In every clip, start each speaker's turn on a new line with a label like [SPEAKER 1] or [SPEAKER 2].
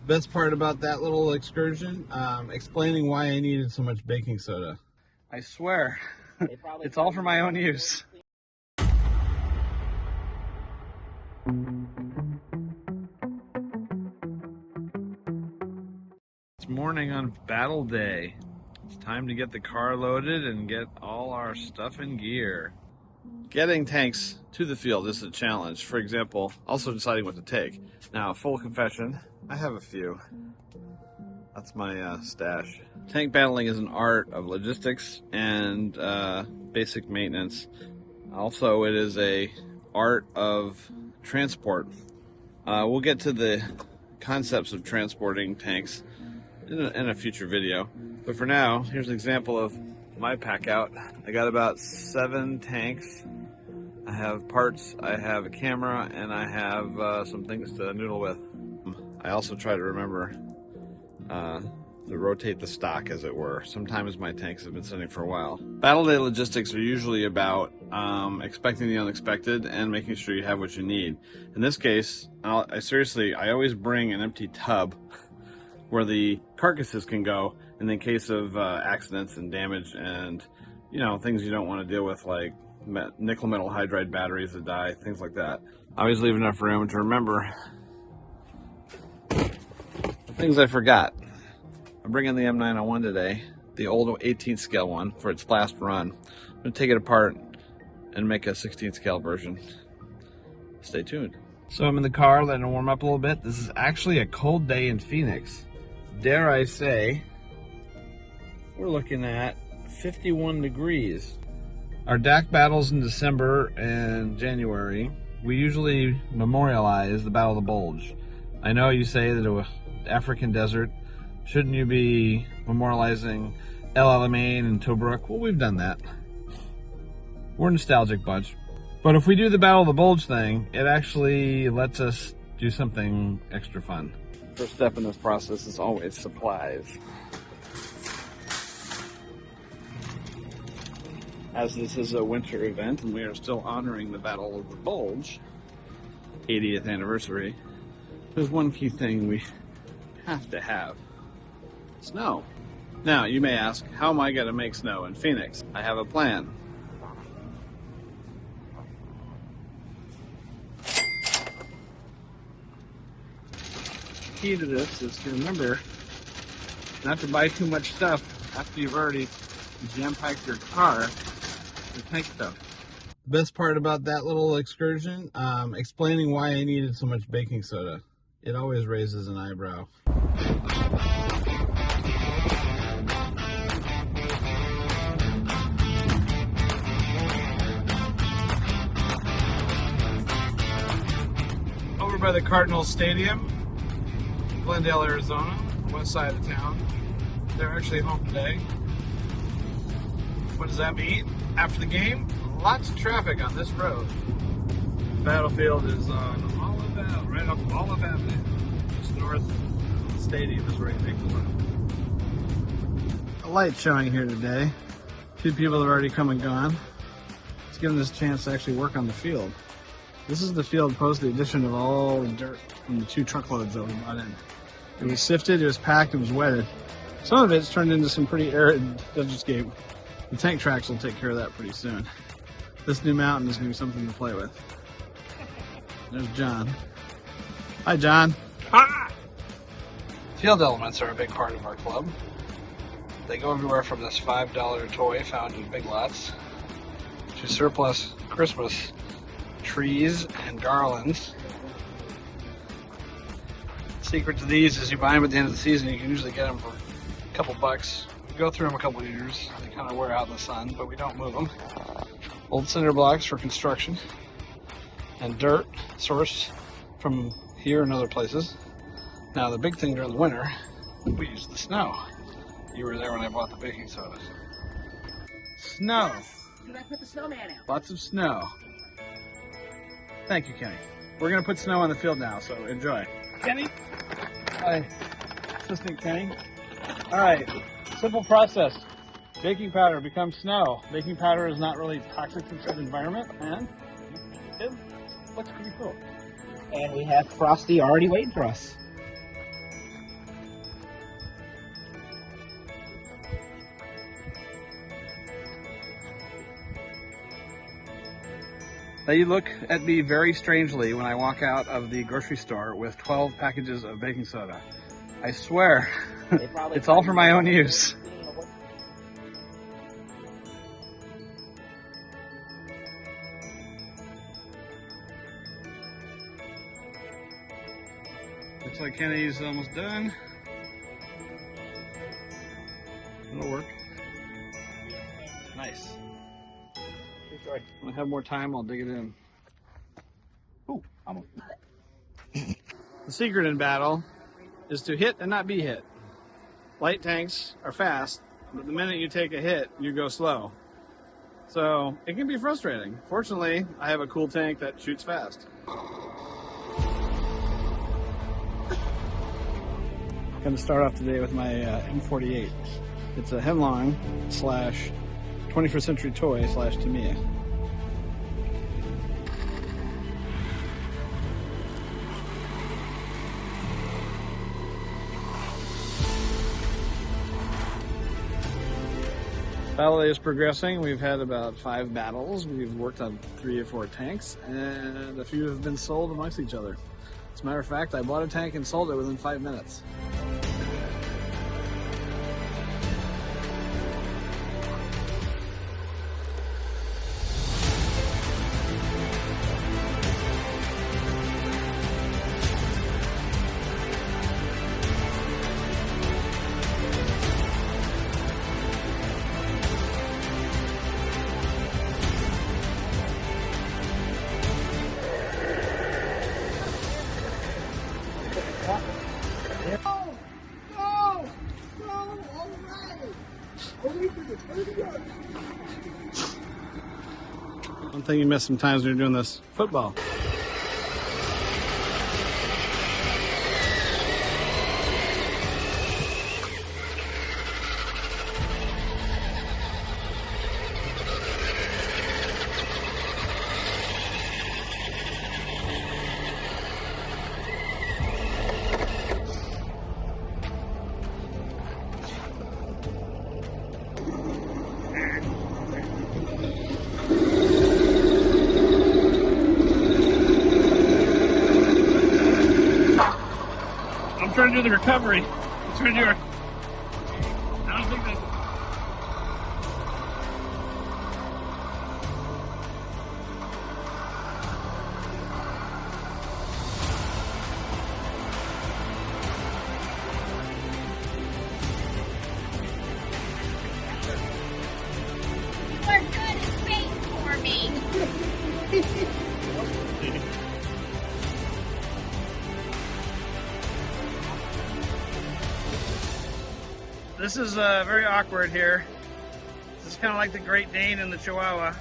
[SPEAKER 1] Best part about that little excursion, explaining why I needed so much baking soda. I swear, it's all for my own use. It's morning on battle day. It's time to get the car loaded and get all our stuff in gear. Getting tanks to the field is a challenge. For example, also deciding what to take. Now, full confession, I have a few. That's my stash. Tank battling is an art of logistics and basic maintenance. Also, it is a art of transport. We'll get to the concepts of transporting tanks in a future video. But for now, here's an example of my pack out. I got about 7 tanks. I have parts, I have a camera, and I have some things to noodle with. I also try to remember to rotate the stock, as it were. Sometimes my tanks have been sitting for a while. Battle day logistics are usually about expecting the unexpected and making sure you have what you need. In this case, I always bring an empty tub where the carcasses can go in case of accidents and damage and, you know, things you don't want to deal with, like nickel metal hydride batteries that die, things like that. I always leave enough room to remember the things I forgot. I'm bringing the M901 today, the old 18th scale one, for its last run. I'm going to take it apart and make a 16th scale version. Stay tuned. So I'm in the car letting it warm up a little bit. This is actually a cold day in Phoenix. Dare I say, we're looking at 51 degrees. Our DAK battles in December and January, we usually memorialize the Battle of the Bulge. I know you say that the African desert, shouldn't you be memorializing El Alamein and Tobruk? Well, we've done that. We're a nostalgic bunch. But if we do the Battle of the Bulge thing, it actually lets us do something extra fun. First step in this process is always supplies. As this is a winter event and we are still honoring the Battle of the Bulge 80th anniversary, there's one key thing we have to have: snow. Now, you may ask, how am I going to make snow in Phoenix? I have a plan. The key to this is to remember not to buy too much stuff after you've already jam-packed your car with tank stuff. The best part about that little excursion, explaining why I needed so much baking soda. It always raises an eyebrow. Over by the Cardinals Stadium, Glendale, Arizona, west side of town. They're actually home today. What does that mean? After the game, lots of traffic on this road. The battlefield is on Olive Avenue, right off Olive Avenue. Just north of the stadium is where you make the run. A light showing here today. 2 people have already come and gone. It's given us a chance to actually work on the field. This is the field post the addition of all the dirt from the 2 truckloads that we brought in. It was sifted, it was packed, it was wetted. Some of it's turned into some pretty arid vegetation. The tank tracks will take care of that pretty soon. This new mountain is going to be something to play with. There's John. Hi, John. Hi! Field elements are a big part of our club. They go everywhere from this $5 toy found in Big Lots to surplus Christmas trees and garlands. The secret to these is you buy them at the end of the season. You can usually get them for a couple bucks. Go through them a couple years. They kind of wear out in the sun, but we don't move them. Old cinder blocks for construction, and dirt sourced from here and other places. Now the big thing during the winter, we use the snow. You were there when I bought the baking soda. Snow.
[SPEAKER 2] Can I put the snowman out?
[SPEAKER 1] Lots of snow. Thank you, Kenny. We're gonna put snow on the field now, so enjoy. Kenny? Hi, Assistant Kenny. All right. Simple process. Baking powder becomes snow. Baking powder is not really toxic to the environment, and it looks pretty cool.
[SPEAKER 2] And we have Frosty already waiting for us.
[SPEAKER 3] They look at me very strangely when I walk out of the grocery store with 12 packages of baking soda. I swear, it's all for my own use. Looks like Kenny's almost done. It'll work. Nice. When I have more time, I'll dig it in. Ooh, almost. The secret in battle is to hit and not be hit. Light tanks are fast, but the minute you take a hit, you go slow. So it can be frustrating. Fortunately, I have a cool tank that shoots fast. I'm going to start off today with my M48. It's a Heng Long / 21st Century Toy / Tamiya. Battle day is progressing. We've had about 5 battles. We've worked on 3 or 4 tanks, and a few have been sold amongst each other. As a matter of fact, I bought a tank and sold it within 5 minutes. One thing you miss sometimes when you're doing this: football. I'm trying to do the recovery. I'm trying to do it. I don't think that.
[SPEAKER 4] You are good at waiting for me.
[SPEAKER 3] This is very awkward here. This is kind of like the Great Dane and the Chihuahua.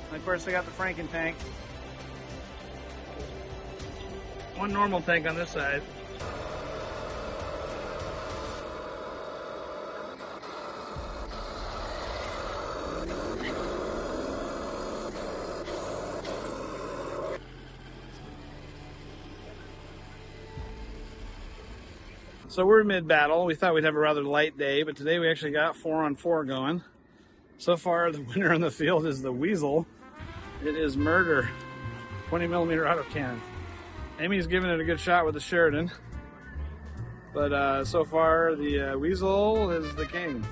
[SPEAKER 3] And of course, I got the Franken tank. One normal tank on this side. So we're mid-battle. We thought we'd have a rather light day, but today we actually got 4-on-4 going. So far, the winner on the field is the Weisel. It is murder. 20mm autocannon. Amy's giving it a good shot with the Sheridan. But so far, the Weisel is the king.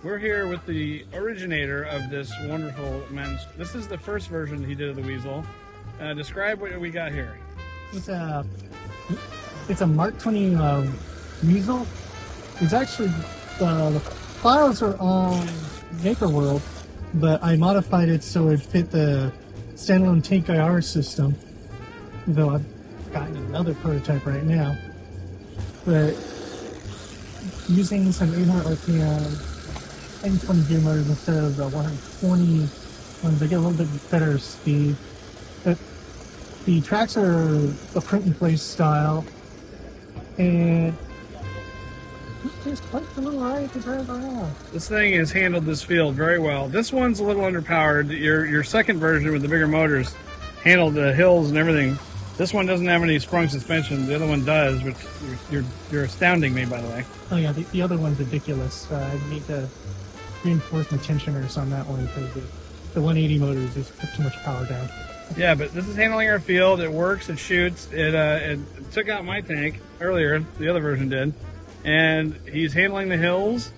[SPEAKER 3] We're here with the originator of this wonderful men's. This is the first version he did of the Weisel. Describe what we got here.
[SPEAKER 5] It's a Mark 20 Weisel. It's actually the files are on Decor World, but I modified it so it fit the standalone tank IR system. Though I've gotten another prototype right now, but using some 800 RPM and 20 gear motors instead of the 120 ones, they get a little bit better speed. But the tracks are a print and place style, and it's quite a little ride to drive around.
[SPEAKER 3] This thing has handled this field very well. This one's a little underpowered. Your second version with the bigger motors handled the hills and everything. This one doesn't have any sprung suspension. The other one does, which you're astounding me, by the way.
[SPEAKER 5] Oh yeah, the other one's ridiculous. I need to reinforcement tensioners on that one because the 180 motors just put too much power down.
[SPEAKER 3] Yeah, but this is handling our field. It works. It shoots. It took out my tank earlier. The other version did, and he's handling the hills.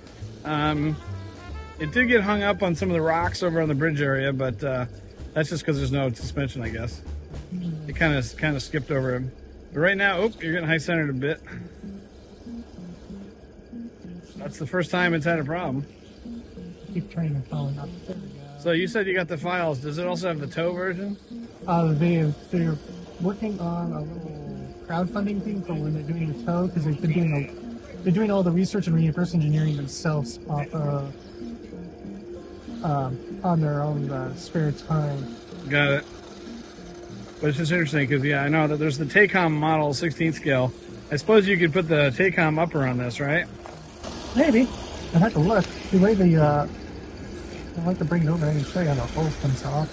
[SPEAKER 3] It did get hung up on some of the rocks over on the bridge area, but that's just because there's no suspension, I guess. It kind of skipped over him. But right now, oh, you're getting high centered a bit. That's the first time it's had a problem.
[SPEAKER 5] Keep turning and falling up.
[SPEAKER 3] So you said you got the files. Does it also have the tow version?
[SPEAKER 5] They're working on a little crowdfunding thing for when they're doing the tow because they've been doing all the research and reverse engineering themselves off on their own spare time.
[SPEAKER 3] Got it. But it's just interesting because, yeah, I know that there's the Tacom model 16th scale. I suppose you could put the Tacom upper on this, right?
[SPEAKER 5] Maybe. I have to look. The way I'd like to bring it over and show you how the hose comes off.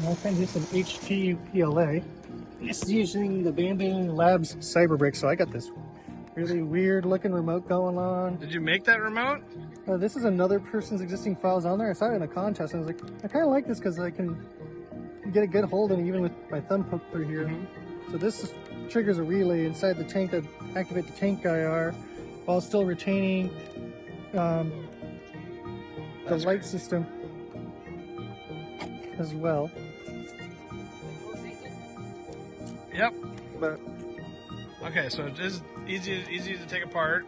[SPEAKER 5] Okay, this is an HT PLA. This is using the DAK Labs Cyberbrick, so I got this really weird looking remote going on.
[SPEAKER 3] Did you make that remote?
[SPEAKER 5] This is another person's existing files on there. I saw it in a contest and I was like, I kind of like this because I can get a good hold on it even with my thumb poked through here. So this triggers a relay inside the tank that activate the tank IR while still retaining the light system as well.
[SPEAKER 3] Yep.
[SPEAKER 5] But
[SPEAKER 3] Okay, so it is easy to take apart.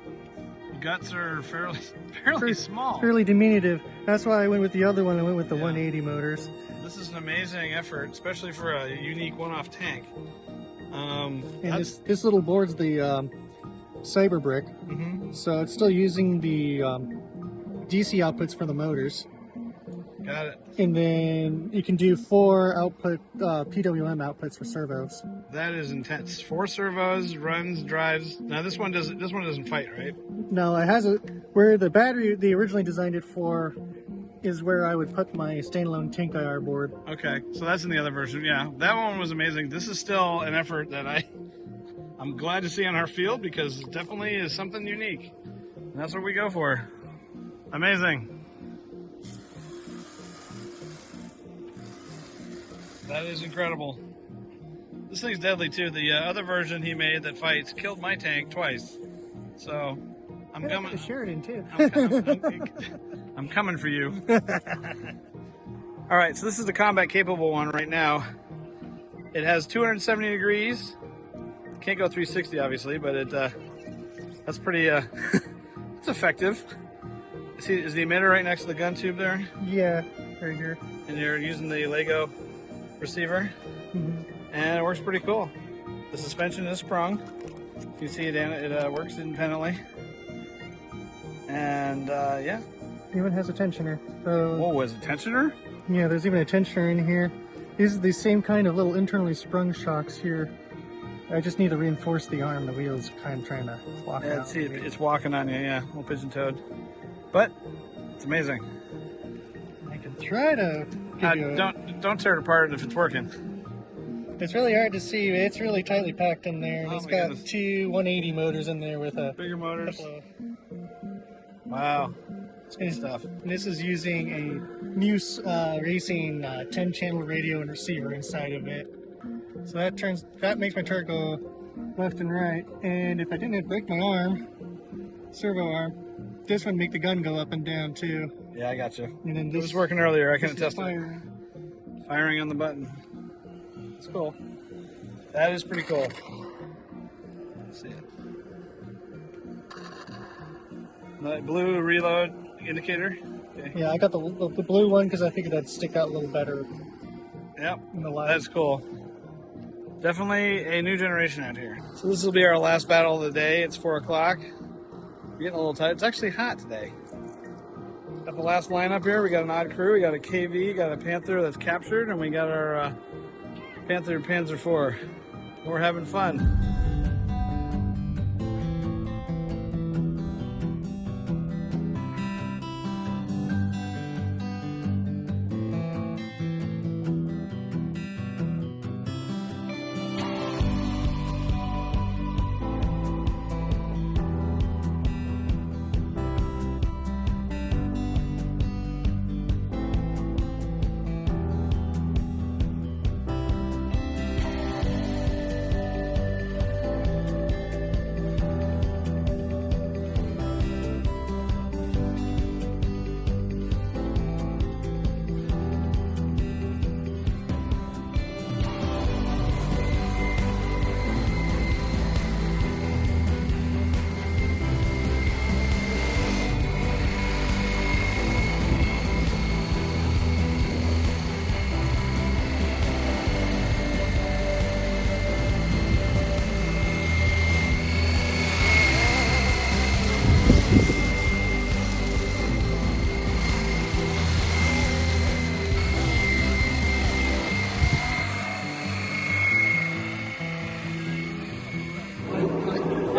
[SPEAKER 3] The guts are fairly small.
[SPEAKER 5] fairly diminutive. That's why I went with the other one. I went with the 180 motors.
[SPEAKER 3] This is an amazing effort, especially for a unique one-off tank.
[SPEAKER 5] And this little board's the Cyberbrick, so it's still using the DC outputs for the motors.
[SPEAKER 3] Got it.
[SPEAKER 5] And then you can do 4 output PWM outputs for servos.
[SPEAKER 3] That is intense. 4 servos, runs, drives. Now this one doesn't fight, right?
[SPEAKER 5] No, it has where the battery they originally designed it for is where I would put my standalone tank IR board.
[SPEAKER 3] Okay, so that's in the other version. Yeah, that one was amazing. This is still an effort that I'm glad to see on our field because it definitely is something unique. And that's what we go for. Amazing. That is incredible. This thing's deadly too. The other version he made that fights killed my tank twice. So I'm coming.
[SPEAKER 5] The Sheridan too.
[SPEAKER 3] I'm coming for you. All right, so this is the combat capable one right now. It has 270 degrees. Can't go 360 obviously, but that's pretty it's effective. See, is the emitter right next to the gun tube there?
[SPEAKER 5] Yeah, right here.
[SPEAKER 3] And you're using the Lego receiver, and it works pretty cool. The suspension is sprung. You can see it works independently, and yeah.
[SPEAKER 5] Even has a tensioner. So,
[SPEAKER 3] Whoa, is it tensioner?
[SPEAKER 5] Yeah, there's even a tensioner in here. These are the same kind of little internally sprung shocks here. I just need to reinforce the arm. The wheel's kind of trying to walk out.
[SPEAKER 3] See, it's walking on you, yeah, little pigeon-toed. But it's amazing.
[SPEAKER 5] I can try to give you
[SPEAKER 3] don't tear it apart if it's working.
[SPEAKER 5] It's really hard to see. It's really tightly packed in there. And
[SPEAKER 3] Oh
[SPEAKER 5] it's
[SPEAKER 3] my
[SPEAKER 5] got
[SPEAKER 3] goodness.
[SPEAKER 5] 2 180 motors in there with a
[SPEAKER 3] Bigger motors.
[SPEAKER 5] couple of-
[SPEAKER 3] Wow, it's good stuff.
[SPEAKER 5] And this is using a new racing 10-channel radio and receiver inside of it. So that makes my turret go left and right. And if I didn't break my arm, servo arm, this would make the gun go up and down too.
[SPEAKER 3] Yeah, I got you.
[SPEAKER 5] And then
[SPEAKER 3] It
[SPEAKER 5] this
[SPEAKER 3] was working earlier. I
[SPEAKER 5] this
[SPEAKER 3] couldn't
[SPEAKER 5] is
[SPEAKER 3] test it.
[SPEAKER 5] firing.
[SPEAKER 3] Firing on the button. It's cool. That is pretty cool. Let's see it. The blue reload indicator. Okay.
[SPEAKER 5] Yeah, I got the blue one because I figured that'd stick out a little better
[SPEAKER 3] Yep.
[SPEAKER 5] in the light.
[SPEAKER 3] That's cool. Definitely a new generation out here. So this will be our last battle of the day. It's 4 o'clock. We're getting a little tight. It's actually hot today. Got the last lineup here. We got an odd crew. We got a KV, got a Panther that's captured, and we got our Panther Panzer IV. We're having fun.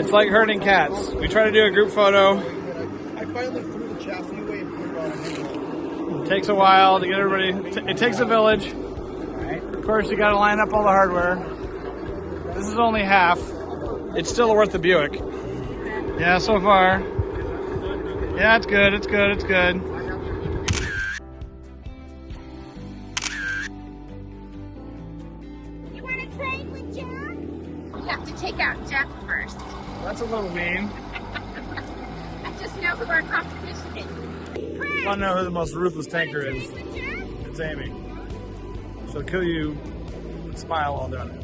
[SPEAKER 3] It's like herding cats. We try to do a group photo.
[SPEAKER 6] I finally threw the chassis away and put it on a Heng
[SPEAKER 3] It takes a while to get everybody. It takes a village. Of course, you got to line up all the hardware. This is only half. It's still worth the Buick. Yeah, so far. Yeah, it's good. It's good. It's good.
[SPEAKER 4] You want to trade with Jack? You have to take out Jack first.
[SPEAKER 3] That's a little mean.
[SPEAKER 4] I just know who our competition is.
[SPEAKER 3] I want to know who the most ruthless tanker is.
[SPEAKER 4] Trade with Jack?
[SPEAKER 3] It's Amy. She'll kill you with a smile while doing it.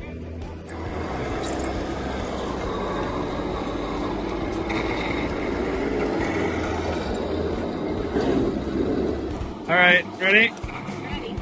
[SPEAKER 3] All right, ready?
[SPEAKER 4] Ready.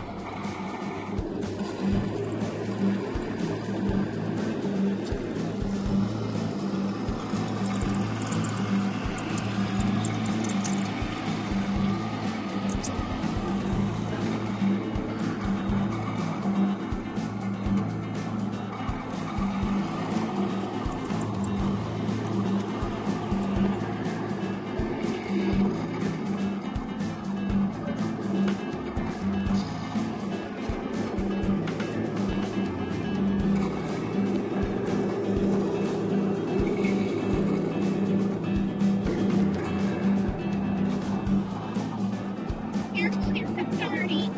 [SPEAKER 4] Here's the authority.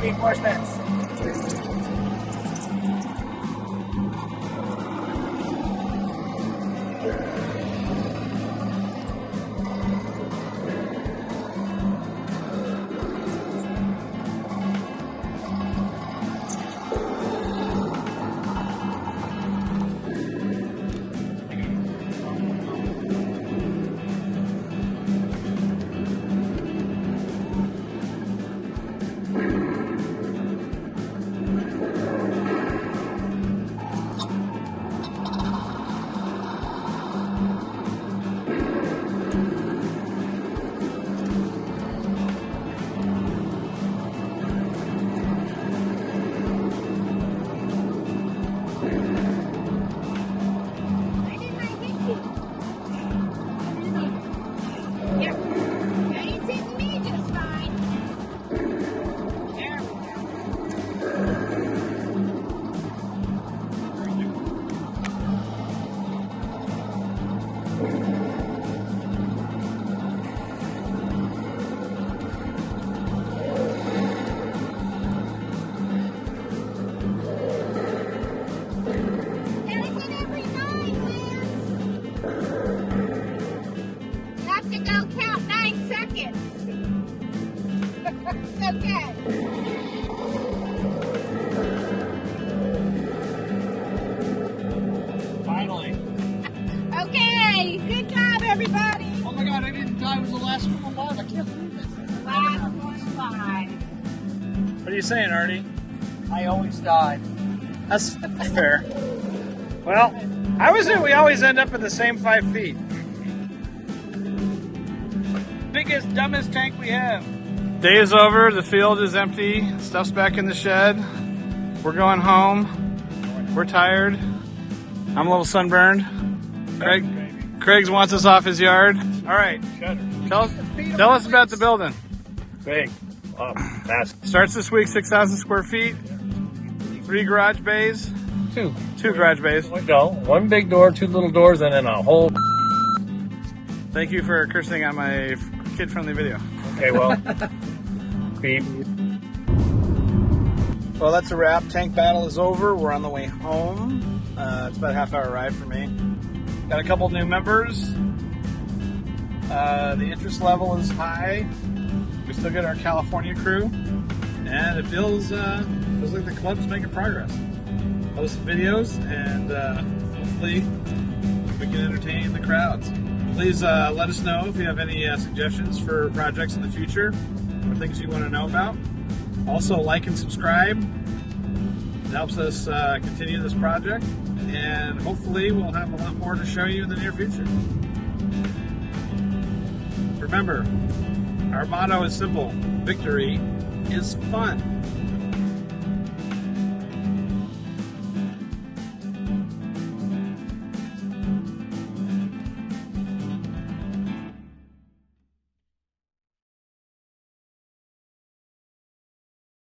[SPEAKER 6] Reinforcements. Okay.
[SPEAKER 3] Finally.
[SPEAKER 4] Okay. Good job, everybody.
[SPEAKER 6] Oh my god, I didn't die. It was the last one alive. I can't believe it.
[SPEAKER 4] Last one alive.
[SPEAKER 3] What are you saying, Artie?
[SPEAKER 6] I always die.
[SPEAKER 3] That's fair. Well, I was we always end up in the same 5 feet. Biggest, dumbest tank we have. Day is over, the field is empty, stuff's back in the shed. We're going home. We're tired. I'm a little sunburned. Craig's wants us off his yard. All right, tell us about the building.
[SPEAKER 7] Big. Massive.
[SPEAKER 3] Starts this week, 6,000 square feet, 3 garage bays.
[SPEAKER 7] Two.
[SPEAKER 3] 2 garage bays.
[SPEAKER 7] No, 1 big door, 2 little doors, and then a whole.
[SPEAKER 3] Thank you for cursing on my kid-friendly video.
[SPEAKER 7] Okay, well. Beep.
[SPEAKER 3] Well, that's a wrap. Tank battle is over. We're on the way home. It's about a half-hour ride for me. Got a couple new members. The interest level is high. We still get our California crew, and it feels like the club's making progress. Post some videos, and hopefully we can entertain the crowds. Please let us know if you have any suggestions for projects in the future or things you want to know about. Also, like and subscribe. It helps us continue this project, and hopefully we'll have a lot more to show you in the near future. Remember, our motto is simple: victory is fun.